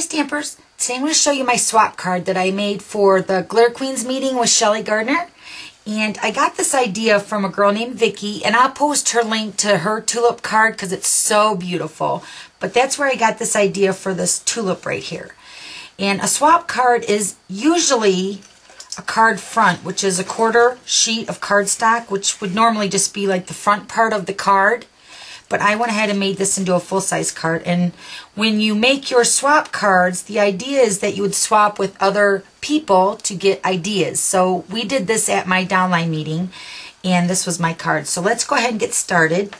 Stampers. Today I'm going to show you my swap card that I made for the Glitter Queens meeting with Shelli Gardner. And I got this idea from a girl named Vicky, and I'll post her link to her tulip card because it's so beautiful. But that's where I got this idea for this tulip right here. And a swap card is usually a card front, which is a quarter sheet of cardstock, which would normally just be like the front part of the card. But I went ahead and made this into a full-size card. And when you make your swap cards, the idea is that you would swap with other people to get ideas. So we did this at my downline meeting, and this was my card. So let's go ahead and get started.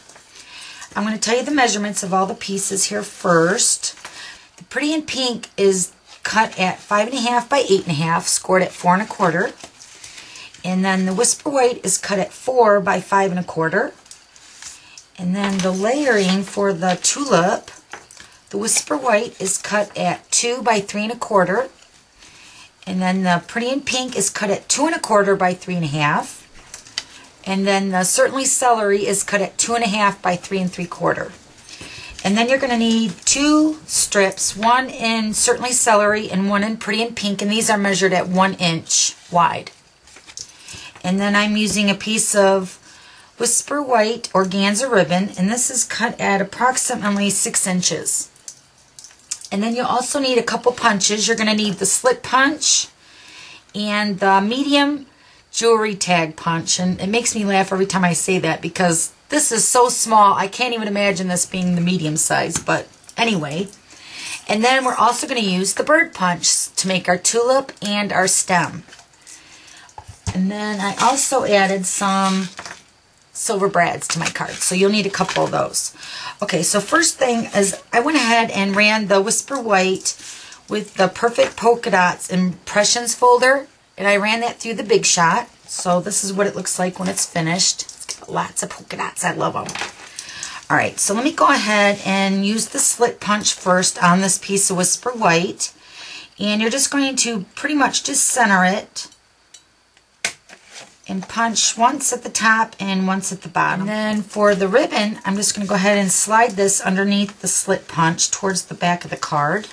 I'm going to tell you the measurements of all the pieces here first. The Pretty in Pink is cut at 5.5 by 8.5, scored at 4 1/4. And then the Whisper White is cut at 4 by 5 1/4. And then the layering for the tulip, the Whisper White is cut at 2 by 3 1/4. And then the Pretty in Pink is cut at 2 1/4 by 3 1/2. And then the Certainly Celery is cut at 2 1/2 by 3 3/4. And then you're going to need 2 strips, one in Certainly Celery and one in Pretty in Pink. And these are measured at 1 inch wide. And then I'm using a piece of Whisper White organza ribbon, and this is cut at approximately 6 inches. And then you'll also need a couple punches. You're going to need the slit punch and the medium jewelry tag punch. And it makes me laugh every time I say that because this is so small, I can't even imagine this being the medium size, but anyway. And then we're also going to use the bird punch to make our tulip and our stem. And then I also added some silver brads to my card, so you'll need a couple of those. Okay, so first thing is I went ahead and ran the Whisper White with the Perfect Polka Dots Impressions folder, and I ran that through the Big Shot. So this is what it looks like when it's finished. It's got lots of polka dots. I love them. All right, so let me go ahead and use the slit punch first on this piece of Whisper White, and you're just going to pretty much just center it and punch once at the top and once at the bottom. And then for the ribbon, I'm just going to go ahead and slide this underneath the slit punch towards the back of the card.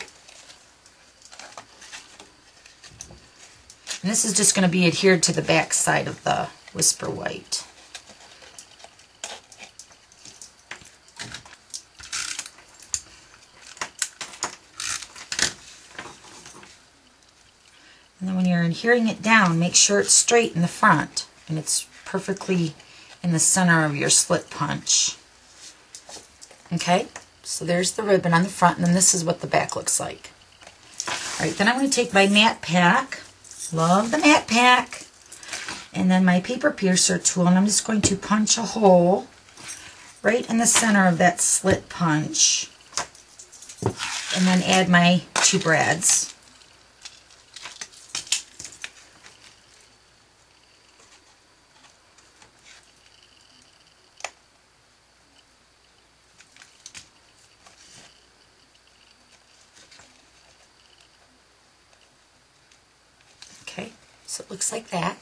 And this is just going to be adhered to the back side of the Whisper White. And then when you're adhering it down, make sure it's straight in the front and it's perfectly in the center of your slit punch. Okay, so there's the ribbon on the front, and then this is what the back looks like. All right, then I'm going to take my matte pack. Love the matte pack. And then my paper piercer tool, and I'm just going to punch a hole right in the center of that slit punch. And then add my 2 brads. Okay, so it looks like that.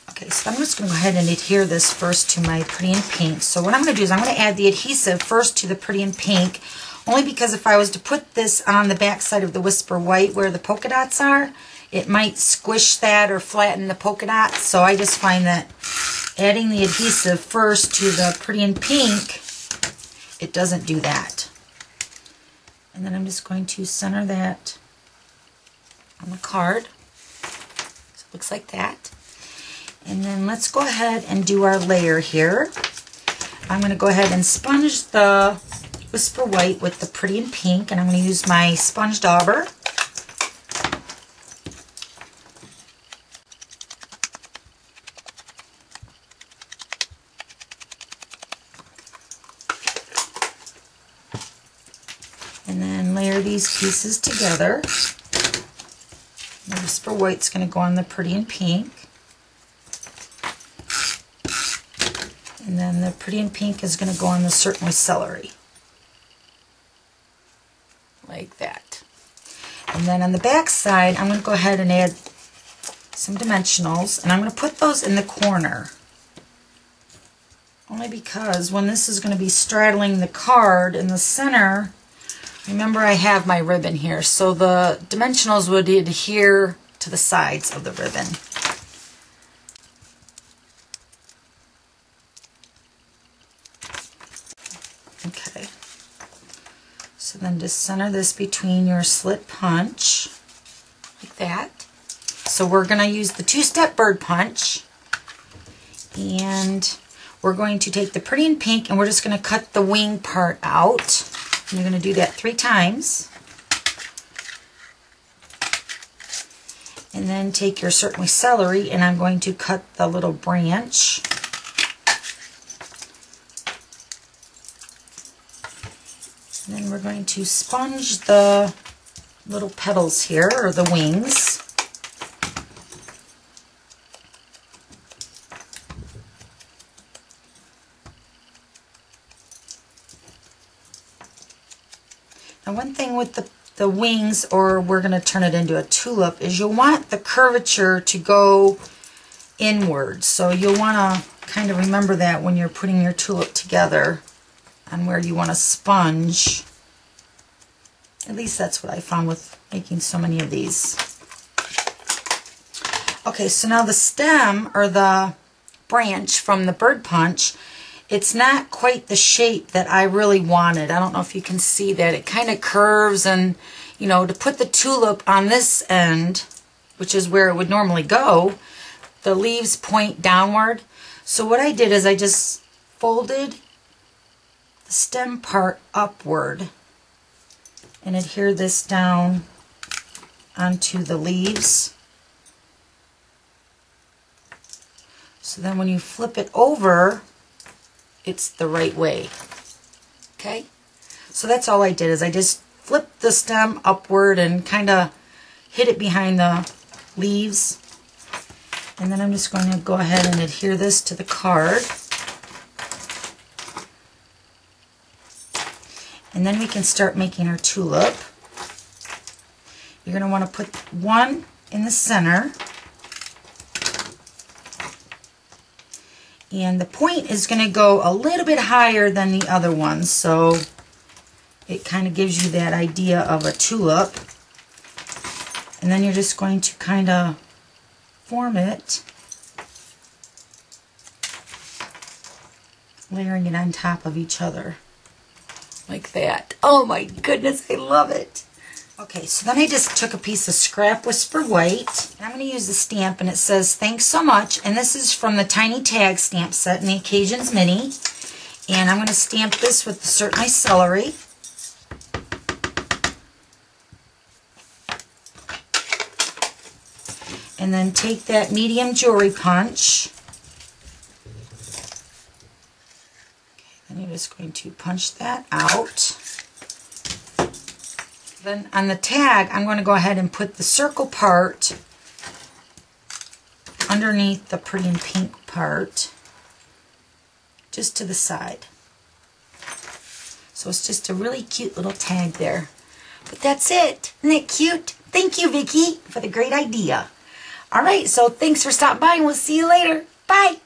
Okay, so I'm just going to go ahead and adhere this first to my Pretty in Pink. So what I'm going to do is I'm going to add the adhesive first to the Pretty in Pink, only because if I was to put this on the back side of the Whisper White where the polka dots are, it might squish that or flatten the polka dots. So I just find that adding the adhesive first to the Pretty in Pink, it doesn't do that. And then I'm just going to center that on the card. So it looks like that. And then let's go ahead and do our layer here. I'm going to go ahead and sponge the Whisper White with the Pretty in Pink, and I'm going to use my sponge dauber. And then layer these pieces together. The Whisper White's going to go on the Pretty in Pink. And then the Pretty in Pink is going to go on the Certainly Celery. Like that. And then on the back side, I'm going to go ahead and add some dimensionals, and I'm going to put those in the corner. Only because when this is going to be straddling the card in the center, remember I have my ribbon here, so the dimensionals would adhere to the sides of the ribbon. Okay. So then just center this between your slit punch, like that. So we're going to use the two-step bird punch, and we're going to take the Pretty in Pink and we're just going to cut the wing part out. And you're going to do that 3 times. And then take your Certainly Celery and I'm going to cut the little branch. And then we're going to sponge the little petals here, or the wings. Now one thing with the wings, or we're going to turn it into a tulip, is you'll want the curvature to go inward. So you'll want to kind of remember that when you're putting your tulip together on where you want to sponge. At least that's what I found with making so many of these. Okay, so now the stem, or the branch from the bird punch, it's not quite the shape that I really wanted. I don't know if you can see that. It kind of curves, and, you know, to put the tulip on this end, which is where it would normally go, the leaves point downward. So what I did is I just folded the stem part upward and adhere this down onto the leaves. So then when you flip it over, it's the right way. Okay? So that's all I did, is I just flipped the stem upward and kind of hid it behind the leaves. And then I'm just going to go ahead and adhere this to the card. And then we can start making our tulip. You're going to want to put one in the center. And the point is going to go a little bit higher than the other one, so it kind of gives you that idea of a tulip. And then you're just going to kind of form it, layering it on top of each other, like that. Oh my goodness, I love it. Okay, so then I just took a piece of Scrap Whisper White, and I'm going to use the stamp, and it says, "Thanks so much," and this is from the Tiny Tag stamp set in the Occasions Mini, and I'm going to stamp this with the Certainly Celery. And then take that medium jewelry punch. Okay, then you're just going to punch that out. Then on the tag, I'm going to go ahead and put the circle part underneath the Pretty in Pink part, just to the side. So it's just a really cute little tag there. But that's it. Isn't that cute? Thank you, Vicki, for the great idea. All right, so thanks for stopping by, and we'll see you later. Bye.